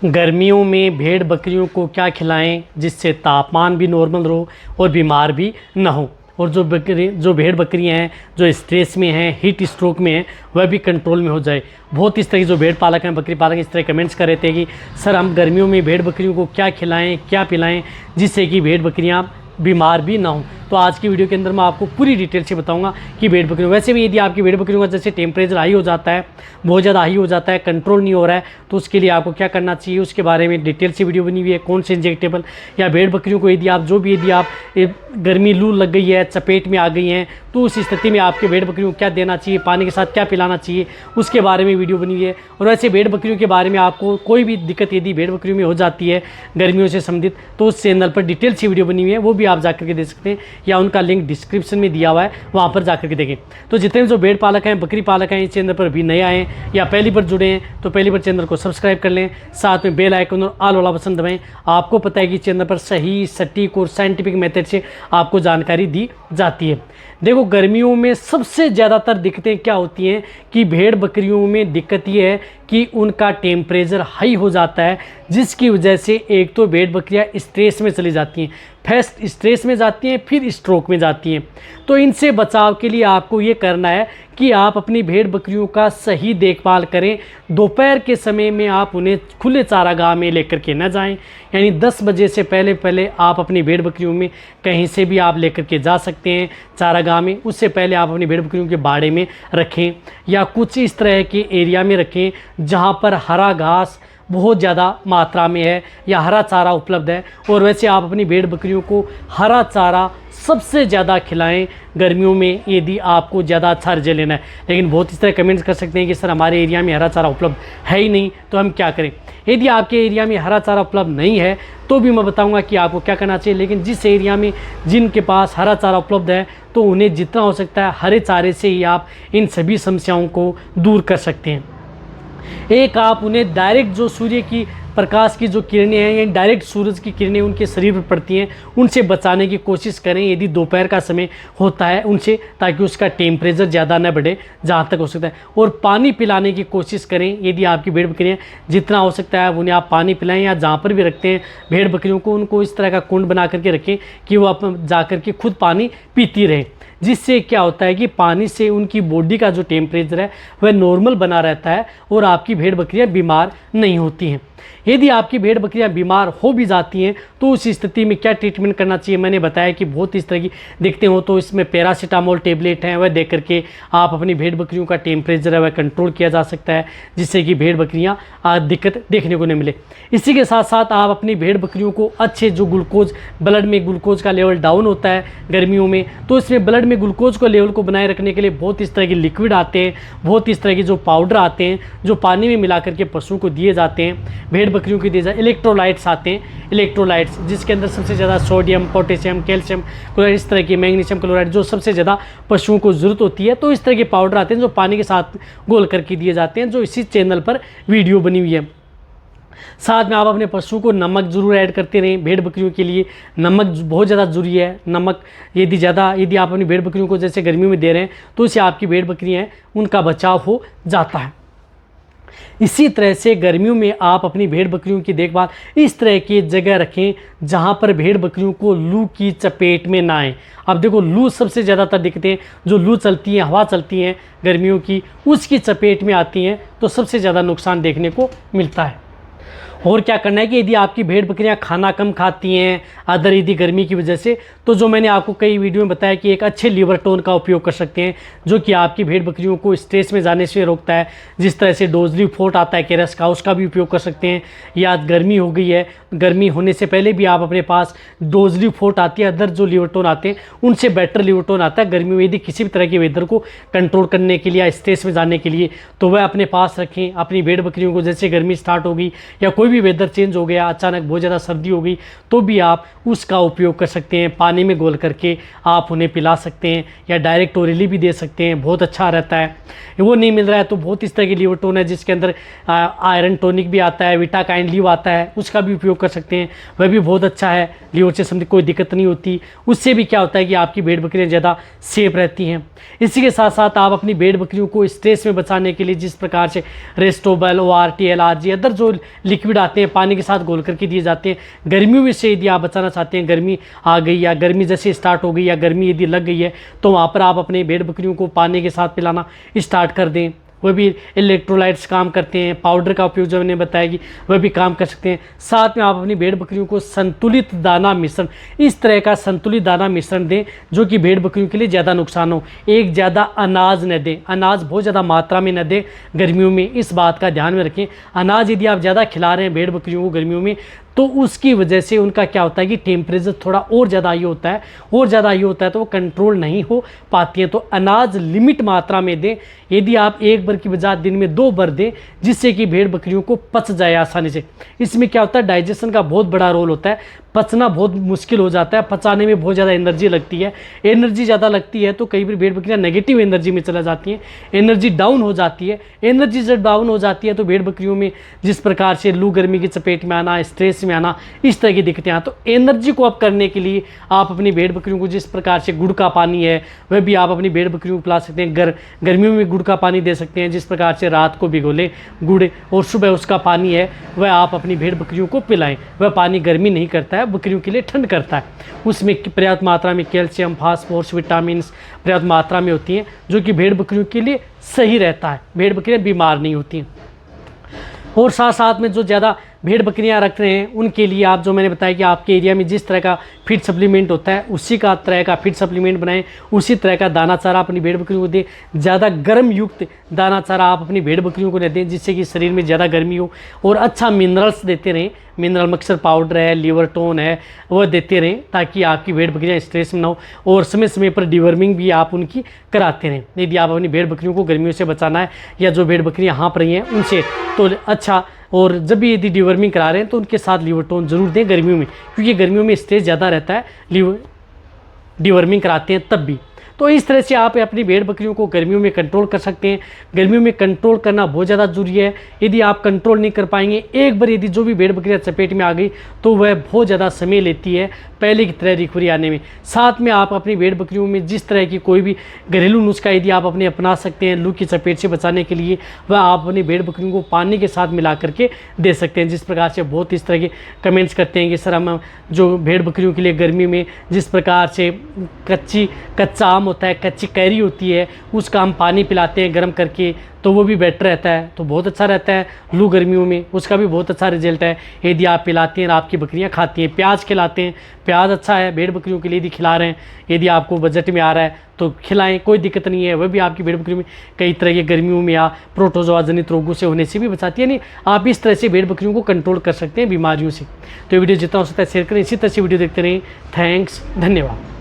गर्मियों में भेड़ बकरियों को क्या खिलाएं जिससे तापमान भी नॉर्मल रहो और बीमार भी ना हो, और जो भेड़ बकरियां हैं जो स्ट्रेस में हैं, हीट स्ट्रोक में हैं, वह भी कंट्रोल में हो जाए। बहुत इस तरह की जो भेड़ पालक हैं, बकरी पालक, इस तरह कमेंट्स कर रहे थे कि सर हम गर्मियों में भेड़ बकरियों को क्या खिलाएं, क्या पिलाएं जिससे कि भेड़ बकरियां बीमार भी ना हों। तो आज की वीडियो के अंदर मैं आपको पूरी डिटेल से बताऊंगा कि भेड़ बकरियों, वैसे भी यदि आपकी भेड़ बकरियों का जैसे टेम्परेचर हाई हो जाता है, बहुत ज़्यादा हाई हो जाता है, कंट्रोल नहीं हो रहा है, तो उसके लिए आपको क्या करना चाहिए उसके बारे में डिटेल से वीडियो बनी हुई है। कौन से इंजेक्टेबल या भेड़ बकरियों को यदि आप गर्मी लू लग गई है, चपेट में आ गई हैं, तो उस स्थिति में आपके भेड़ बकरियों को क्या देना चाहिए, पानी के साथ क्या पिलाना चाहिए, उसके बारे में वीडियो बनी हुई है। और वैसे भेड़ बकरियों के बारे में आपको कोई भी दिक्कत यदि भेड़ बकरियों में हो जाती है गर्मियों से संबंधित, तो उस चैनल पर डिटेल से वीडियो बनी हुई है, वो भी आप जाकर के देख सकते हैं या उनका लिंक डिस्क्रिप्शन में दिया हुआ है, वहाँ पर जाकर के देखें। तो जितने जो भेड़ पालक हैं, बकरी पालक हैं, इस चैनल पर भी नए आए हैं या पहली बार जुड़े हैं तो पहली बार चैनल को सब्सक्राइब कर लें, साथ में बेल आइकन और ऑल वाला बटन दबाएं। आपको पता है कि चैनल पर सही, सटीक और साइंटिफिक मेथड से आपको जानकारी दी जाती है। देखो, गर्मियों में सबसे ज़्यादातर दिक्कतें क्या होती हैं कि भेड़ बकरियों में दिक्कत ये है कि उनका टेम्परेचर हाई हो जाता है, जिसकी वजह से एक तो भेड़ बकरियां स्ट्रेस में चली जाती हैं, फर्स्ट स्ट्रेस में जाती हैं, फिर स्ट्रोक में जाती हैं। तो इनसे बचाव के लिए आपको ये करना है कि आप अपनी भेड़ बकरियों का सही देखभाल करें। दोपहर के समय में आप उन्हें खुले चारागाह में लेकर के न जाएं, यानी 10 बजे से पहले आप अपनी भेड़ बकरियों में कहीं से भी आप लेकर के जा सकते हैं चारागाह में। उससे पहले आप अपनी भेड़ बकरियों के बाड़े में रखें या कुछ इस तरह के एरिया में रखें जहाँ पर हरा घास बहुत ज़्यादा मात्रा में है या हरा चारा उपलब्ध है। और वैसे आप अपनी भेड़ बकरियों को हरा चारा सबसे ज़्यादा खिलाएं गर्मियों में यदि आपको ज़्यादा अच्छा रिजल्ट लेना है। लेकिन बहुत इस तरह कमेंट्स कर सकते हैं कि सर हमारे एरिया में हरा चारा उपलब्ध है ही नहीं, तो हम क्या करें। यदि आपके एरिया में हरा चारा उपलब्ध नहीं है तो भी मैं बताऊंगा कि आपको क्या करना चाहिए। लेकिन जिस एरिया में जिनके पास हरा चारा उपलब्ध है तो उन्हें जितना हो सकता है हरे चारे से ही आप इन सभी समस्याओं को दूर कर सकते हैं। एक, आप उन्हें डायरेक्ट जो सूर्य की प्रकाश की जो किरणें हैं या डायरेक्ट सूरज की किरणें उनके शरीर पर पड़ती हैं, उनसे बचाने की कोशिश करें यदि दोपहर का समय होता है उनसे, ताकि उसका टेम्परेचर ज़्यादा न बढ़े जहाँ तक हो सकता है। और पानी पिलाने की कोशिश करें यदि आपकी भेड़ बकरियाँ, जितना हो सकता है उन्हें आप पानी पिलाएं या जहाँ पर भी रखते हैं भेड़ बकरियों को, उनको इस तरह का कुंड बना करके रखें कि वो आप जा कर के खुद पानी पीती रहें। जिससे क्या होता है कि पानी से उनकी बॉडी का जो टेम्परेचर है वह नॉर्मल बना रहता है और आपकी भेड़ बकरियां बीमार नहीं होती हैं। यदि आपकी भेड़ बकरियां बीमार हो भी जाती हैं तो उस स्थिति में क्या ट्रीटमेंट करना चाहिए, मैंने बताया कि बहुत इस तरह की दिखते हो तो इसमें पैरासीटामोल टेबलेट हैं, वह दे करके आप अपनी भेड़ बकरियों का टेम्परेचर है वह कंट्रोल किया जा सकता है, जिससे कि भेड़ बकरियां दिक्कत देखने को नहीं मिले। इसी के साथ साथ आप अपनी भेड़ बकरियों को अच्छे जो ग्लूकोज, ब्लड में ग्लूकोज का लेवल डाउन होता है गर्मियों में, तो इसमें ब्लड में ग्लूकोज को लेवल को बनाए रखने के लिए बहुत इस तरह के लिक्विड आते हैं, बहुत इस तरह के जो पाउडर आते हैं जो पानी में मिला करके पशुओं को दिए जाते हैं, भेड़ बकरियों को दिए जाते। इलेक्ट्रोलाइट्स आते हैं, इलेक्ट्रोलाइट्स जिसके अंदर सबसे ज़्यादा सोडियम, पोटेशियम, कैल्शियम क्लोराइड, इस तरह की मैग्नीशियम क्लोराइड जो सबसे ज़्यादा पशुओं को ज़रूरत होती है, तो इस तरह के पाउडर आते हैं जो पानी के साथ घोल करके दिए जाते हैं, जो इसी चैनल पर वीडियो बनी हुई है। साथ में आप अपने पशुओं को नमक जरूर ऐड करते रहें। भेड़ बकरियों के लिए नमक बहुत ज़्यादा ज़रूरी है। नमक यदि आप अपनी भेड़ बकरियों को जैसे गर्मियों में दे रहे हैं तो इससे आपकी भेड़ बकरियां हैं उनका बचाव हो जाता है। इसी तरह से गर्मियों में आप अपनी भेड़ बकरियों की देखभाल इस तरह की जगह रखें जहां पर भेड़ बकरियों को लू की चपेट में ना आए। अब देखो, लू सबसे ज़्यादातर दिक्कतें जो लू चलती हैं, हवा चलती हैं गर्मियों की, उसकी चपेट में आती हैं तो सबसे ज़्यादा नुकसान देखने को मिलता है। और क्या करना है कि यदि आपकी भेड़ बकरियां खाना कम खाती हैं अदर यदि गर्मी की वजह से, तो जो मैंने आपको कई वीडियो में बताया कि एक अच्छे लिवर टोन का उपयोग कर सकते हैं जो कि आपकी भेड़ बकरियों को स्ट्रेस में जाने से रोकता है। जिस तरह से डोजली फोर्ट आता है केरस का, उसका भी उपयोग कर सकते हैं। या गर्मी हो गई है, गर्मी होने से पहले भी आप अपने पास डोजली फोर्ट आती है, अदर जो लिवर टोन आते हैं उनसे बेटर लिवर टोन आता है गर्मी में। यदि किसी भी तरह के वेदर को कंट्रोल करने के लिए या स्ट्रेस में जाने के लिए, तो वह अपने पास रखें। अपनी भेड़ बकरियों को जैसे गर्मी स्टार्ट होगी या कोई भी वेदर चेंज हो गया, अचानक बहुत ज़्यादा सर्दी हो गई, तो भी आप उसका उपयोग कर सकते हैं। पानी में घोल करके आप उन्हें पिला सकते हैं या डायरेक्ट ओरली भी दे सकते हैं, बहुत अच्छा रहता है। वो नहीं मिल रहा है तो बहुत इस तरह की लिवर टोन है जिसके अंदर आयरन टॉनिक भी आता है, विटाकाइन लीव आता है, उसका भी उपयोग कर सकते हैं, वह भी बहुत अच्छा है। लीवर से संबंधित कोई दिक्कत नहीं होती, उससे भी क्या होता है कि आपकी भेड़ बकरियाँ ज़्यादा सेफ रहती हैं। इसी के साथ साथ आप अपनी भेड़ बकरियों को स्ट्रेस में बचाने के लिए जिस प्रकार से रेस्टोबल, ORT, LRG अदर जो लिक्विड जाते हैं, पानी के साथ घोल करके दिए जाते हैं। गर्मियों में से यदि आप बचाना चाहते हैं, गर्मी आ गई या गर्मी जैसे स्टार्ट हो गई या गर्मी यदि लग गई है, तो वहाँ पर आप अपने भेड़ बकरियों को पानी के साथ पिलाना स्टार्ट कर दें। वह भी इलेक्ट्रोलाइट्स काम करते हैं, पाउडर का उपयोग जो मैंने बताया कि वह भी काम कर सकते हैं। साथ में आप अपनी भेड़ बकरियों को संतुलित दाना मिश्रण, इस तरह का संतुलित दाना मिश्रण दें जो कि भेड़ बकरियों के लिए ज़्यादा नुकसान हो। एक ज़्यादा अनाज न दें, अनाज बहुत ज़्यादा मात्रा में न दें गर्मियों में, इस बात का ध्यान में रखें। अनाज यदि आप ज़्यादा खिला रहे हैं भेड़ बकरियों को गर्मियों में, तो उसकी वजह से उनका क्या होता है कि टेम्परेचर थोड़ा और ज़्यादा हाई होता है, और ज़्यादा हाई होता है तो वो कंट्रोल नहीं हो पाती हैं। तो अनाज लिमिट मात्रा में दें। यदि आप एक बार की बजाय दिन में 2 बार दें, जिससे कि भेड़ बकरियों को पच जाए आसानी से। इसमें क्या होता है, डाइजेशन का बहुत बड़ा रोल होता है, पचना बहुत मुश्किल हो जाता है, पचाने में बहुत ज़्यादा एनर्जी लगती है। एनर्जी ज़्यादा लगती है तो कई बार भेड़ बकरियाँ नेगेटिव एनर्जी में चला जाती हैं, एनर्जी डाउन हो जाती है। एनर्जी जब डाउन हो जाती है तो भेड़ बकरियों में जिस प्रकार से लू गर्मी की चपेट में आना, स्ट्रेस में आना, इस तरह की दिक्कतें आना। तो एनर्जी को अप करने के लिए आप अपनी भेड़ बकरियों को जिस प्रकार से गुड़ का पानी है वह भी आप अपनी भेड़ बकरियों को पिला सकते हैं। गर्मियों में गुड़ का पानी दे सकते हैं, जिस प्रकार से रात को भिगो लें गुड़ और सुबह उसका पानी है वह आप अपनी भेड़ बकरियों को पिलाएं। वह पानी गर्मी नहीं करता है, बकरियों के लिए ठंड करता है। उसमें पर्याप्त मात्रा में कैल्शियम, फास्फोरस, विटामिन पर्याप्त मात्रा में होती हैं, जो कि भेड़ बकरियों के लिए सही रहता है। भेड़ बकरियां बीमार नहीं होती हैं। और साथ साथ में जो ज़्यादा भेड़ बकरियां रख रहे हैं उनके लिए आप, जो मैंने बताया कि आपके एरिया में जिस तरह का फीड सप्लीमेंट होता है उसी का तरह का फीड सप्लीमेंट बनाएं, उसी तरह का दाना चारा अपनी भेड़ बकरियों को दें। ज़्यादा गर्म युक्त दाना चारा आप अपनी भेड़ बकरियों को न दें, जिससे कि शरीर में ज़्यादा गर्मी हो। और अच्छा मिनरल्स देते रहें, मिनरल मिक्सर पाउडर है, लीवर टोन है, वह देते रहें ताकि आपकी भेड़ बकरियाँ स्ट्रेस में ना हो। और समय समय पर डिवर्मिंग भी आप उनकी कराते रहें। यदि आप अपनी भेड़ बकरियों को गर्मियों से बचाना है या जो भेड़ बकरियाँ हाँप रही हैं उनसे, तो अच्छा, और जब भी यदि डिवर्मिंग करा रहे हैं तो उनके साथ लीवर टोन जरूर दें गर्मियों में, क्योंकि गर्मियों में स्ट्रेस ज़्यादा रहता है, डिवर्मिंग कराते हैं तब भी। तो इस तरह से आप अपनी भेड़ बकरियों को गर्मियों में कंट्रोल कर सकते हैं। गर्मियों में कंट्रोल करना बहुत ज़्यादा जरूरी है। यदि आप कंट्रोल नहीं कर पाएंगे, एक बार यदि जो भी भेड़ बकरियां चपेट में आ गई तो वह बहुत ज़्यादा समय लेती है पहले की तरह रिकवरी आने में। साथ में आप अपनी भेड़ बकरियों में जिस तरह की कोई भी घरेलू नुस्खा यदि आप अपने अपना सकते हैं लू की चपेट से बचाने के लिए, वह आप अपनी भेड़ बकरियों को पानी के साथ मिला करके दे सकते हैं। जिस प्रकार से बहुत इस तरह के कमेंट्स करते हैं कि सर हम जो भेड़ बकरियों के लिए गर्मी में जिस प्रकार से कच्चा आम होता है, कच्ची कैरी होती है, उसका हम पानी पिलाते हैं गर्म करके, तो वो भी बेटर रहता है, तो बहुत अच्छा रहता है लू गर्मियों में, उसका भी बहुत अच्छा रिजल्ट है यदि आप पिलाते हैं और आपकी बकरियां खाती हैं। प्याज खिलाते हैं, प्याज अच्छा है भेड़ बकरियों के लिए यदि खिला रहे हैं, यदि आपको बजट में आ रहा है तो खिलाएं, कोई दिक्कत नहीं है। वह भी आपकी भेड़ बकरियों में कई तरह के गर्मियों में या प्रोटोजोआ जनित रोगों से होने से भी बचाती है। नहीं, आप इस तरह से भेड़ बकरियों को कंट्रोल कर सकते हैं बीमारियों से। तो ये वीडियो जितना हो सकता है शेयर करें, इसी तरह से वीडियो देखते रहें। थैंक्स, धन्यवाद।